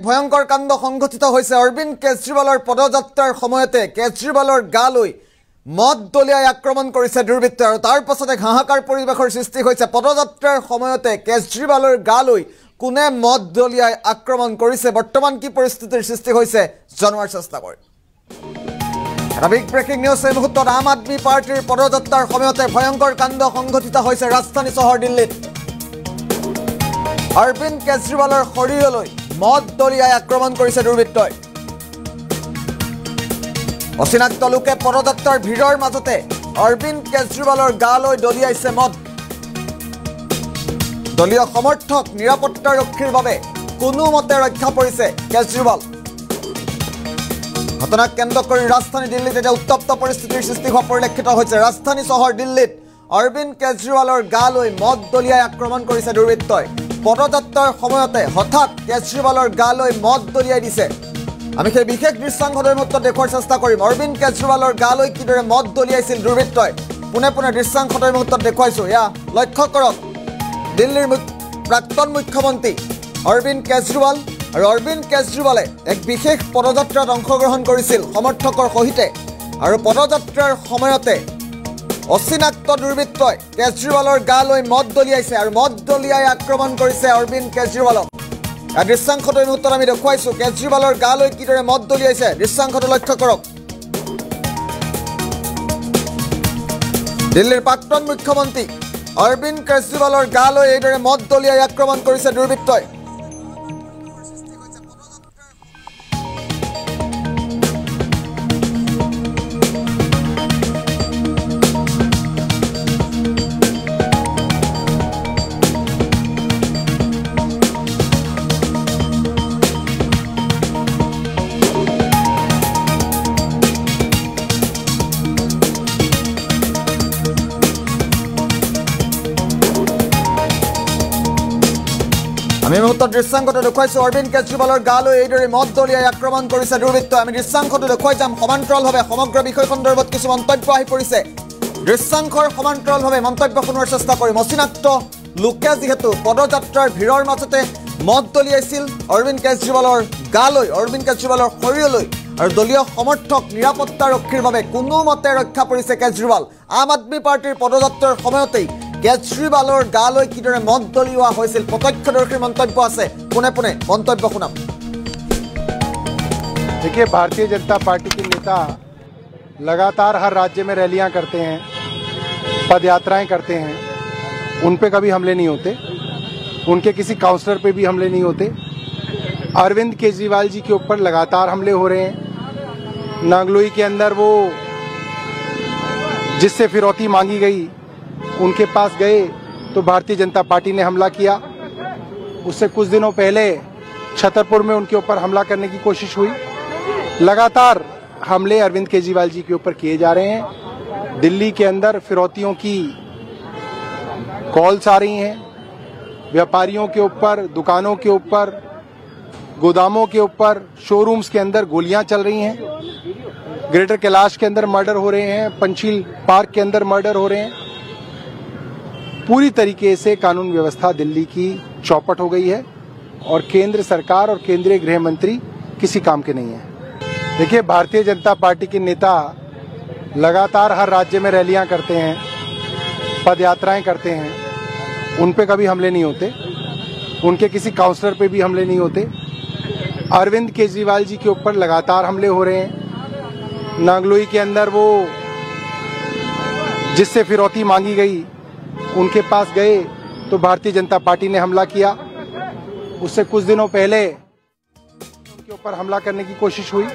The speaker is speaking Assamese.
ভয়ঙ্কৰ কাণ্ড সংঘটিত হৈছে অৰবিন্দ কেজৰিৱালৰ পদযাত্ৰাৰ সময়তে কেজৰিৱালৰ গালৈ মদ দলিয়াই আক্ৰমণ কৰিছে দুৰ্বৃত্তই আৰু তাৰ পাছতে হাহাকাৰ পৰিৱেশৰ সৃষ্টি হৈছে পদযাত্ৰাৰ সময়তে কেজৰিৱালৰ গালৈ কোনে মদ দলিয়াই আক্ৰমণ কৰিছে বৰ্তমান কি পৰিস্থিতিৰ সৃষ্টি হৈছে জনোৱাৰ চেষ্টা কৰিম বিগ ব্ৰেকিং নিউজ এই মুহূৰ্তত আম আদমি পাৰ্টিৰ পদযাত্ৰাৰ সময়তে ভয়ঙ্কৰ কাণ্ড সংঘটিত হৈছে ৰাজধানী চহৰ দিল্লীত অৰবিন্দ কেজৰিৱালৰ শৰীৰলৈ মদ দলিয়াই আক্ৰমণ কৰিছে দুৰ্বৃত্তই অচিনাক্ত লোকে পদযাত্ৰাৰ ভিৰৰ মাজতে অৰবিন্দ কেজৰিৱালৰ গালৈ দলিয়াইছে মদ দলীয় সমৰ্থক নিৰাপত্তাৰক্ষীৰ বাবে কোনোমতে ৰক্ষা পৰিছে কেজৰিৱাল ঘটনাক কেন্দ্ৰ কৰি ৰাজধানী দিল্লীত এতিয়া উত্তপ্ত পৰিস্থিতিৰ সৃষ্টি হোৱা পৰিলক্ষিত হৈছে ৰাজধানী চহৰ দিল্লীত অৰবিন্দ কেজৰিৱালৰ গালৈ মদ দলিয়াই আক্ৰমণ কৰিছে দুৰ্বৃত্তই পদযাত্ৰাৰ সময়তে হঠাৎ কেজৰিৱালৰ গালৈ মদ দলিয়াই দিছে আমি সেই বিশেষ দৃশ্যাংশৰ মুহূৰ্তত দেখুৱাৰ চেষ্টা কৰিম অৰবিন্দ কেজৰিৱালৰ গালৈ কিদৰে মদ দলিয়াইছিল দুৰ্বৃত্তই পুনে পুনে দৃশ্যাংশৰ মুহূৰ্তত দেখুৱাইছো এয়া লক্ষ্য কৰক দিল্লীৰ প্ৰাক্তন মুখ্যমন্ত্ৰী অৰবিন্দ কেজৰিৱাল আৰু অৰবিন্দ কেজৰিৱালে এক বিশেষ পদযাত্ৰাত অংশগ্ৰহণ কৰিছিল সমৰ্থকৰ সহিতে আৰু পদযাত্ৰাৰ সময়তে অচিনাক্ত দুৰ্বৃত্তই কেজৰিৱালৰ গালৈ মদ দলিয়াইছে আৰু মদ দলিয়াই আক্ৰমণ কৰিছে অৰবিন্দ কেজৰিৱালক দৃশ্যাংশৰ মুহূৰ্তত আমি দেখুৱাইছো কেজৰিৱালৰ গালৈ কিদৰে মদ দলিয়াইছে দৃশ্যাংশটো লক্ষ্য কৰক দিল্লীৰ প্ৰাক্তন মুখ্যমন্ত্ৰী অৰবিন্দ কেজৰিৱালৰ গালৈ এইদৰে মদ দলিয়াই আক্ৰমণ কৰিছে দুৰ্বৃত্তই আমি মুহূৰ্তত দৃশ্যাংশটো দেখুৱাইছো অৰবিন্দ কেজৰিৱালৰ গালৈ এইদৰে মদ দলিয়াই আক্ৰমণ কৰিছে দুৰ্বৃত্তই আমি দৃশ্যাংশটো দেখুৱাই যাম সমান্তৰালভাৱে সমগ্ৰ বিষয় সন্দৰ্ভত কিছু মন্তব্য আহি পৰিছে দৃশ্যাংশৰ সমান্তৰালভাৱে মন্তব্য শুনোৱাৰ চেষ্টা কৰিম অচিনাক্ত লোকে যিহেতু পদযাত্ৰাৰ ভিৰৰ মাজতে মদ দলিয়াইছিল অৰবিন্দ কেজৰিৱালৰ গালৈ অৰবিন্দ কেজৰিৱালৰ শৰীৰলৈ আৰু দলীয় সমৰ্থক নিৰাপত্তাৰক্ষীৰ বাবে কোনোমতে ৰক্ষা পৰিছে কেজৰিৱাল আম আদমি পাৰ্টিৰ পদযাত্ৰাৰ সময়তেই কেজৰিৱালৰ গালৈ কিদৰে মদ দলিওৱা হৈছিল প্ৰত্যক্ষদৰ্শীৰ মন্তব্য আছে পুনে পুনে মন্তব্য শুনাম देखिए भारतीय जनता पार्टी के नेता लगातार हर राज्य में रैलियां करते हैं पद यात्राएं करते हैं उन पे कभी हमले नहीं होते उनके किसी काउंसलर पे भी हमले नहीं होते अरविंद केजरीवाल जी के ऊपर लगातार हमले हो रहे हैं नांगलोई के अंदर वो जिससे फिरौती मांगी गई उनके पास गए तो भारतीय जनता पार्टी ने हमला किया उससे कुछ दिनों पहले छतरपुर में उनके ऊपर हमला करने की कोशिश हुई लगातार हमले अरविंद केजरीवाल जी के ऊपर किए जा रहे हैं दिल्ली के अंदर फिरौतियों की कॉल्स आ रही हैं व्यापारियों के ऊपर दुकानों के ऊपर गोदामों के ऊपर शोरूम्स के अंदर गोलियां चल रही हैं ग्रेटर कैलाश के अंदर मर्डर हो रहे हैं पंचील पार्क के अंदर मर्डर हो रहे हैं पूरी तरीके से कानून व्यवस्था दिल्ली की चौपट हो गई है और केंद्र सरकार और केंद्रीय गृह मंत्री किसी काम के नहीं है देखिए भारतीय जनता पार्टी के नेता लगातार हर राज्य में रैलियां करते हैं पद यात्राएं करते हैं उन पे कभी हमले नहीं होते उनके किसी काउंसलर पे भी हमले नहीं होते अरविंद केजरीवाल जी के ऊपर लगातार हमले हो रहे हैं नांगलोई के अंदर वो जिससे फिरौती मांगी गई उनके पास गए तो भारतीय जनता पार्टी ने हमला किया उससे कुछ दिनों पहले उनके ऊपर हमला करने की कोशिश हुई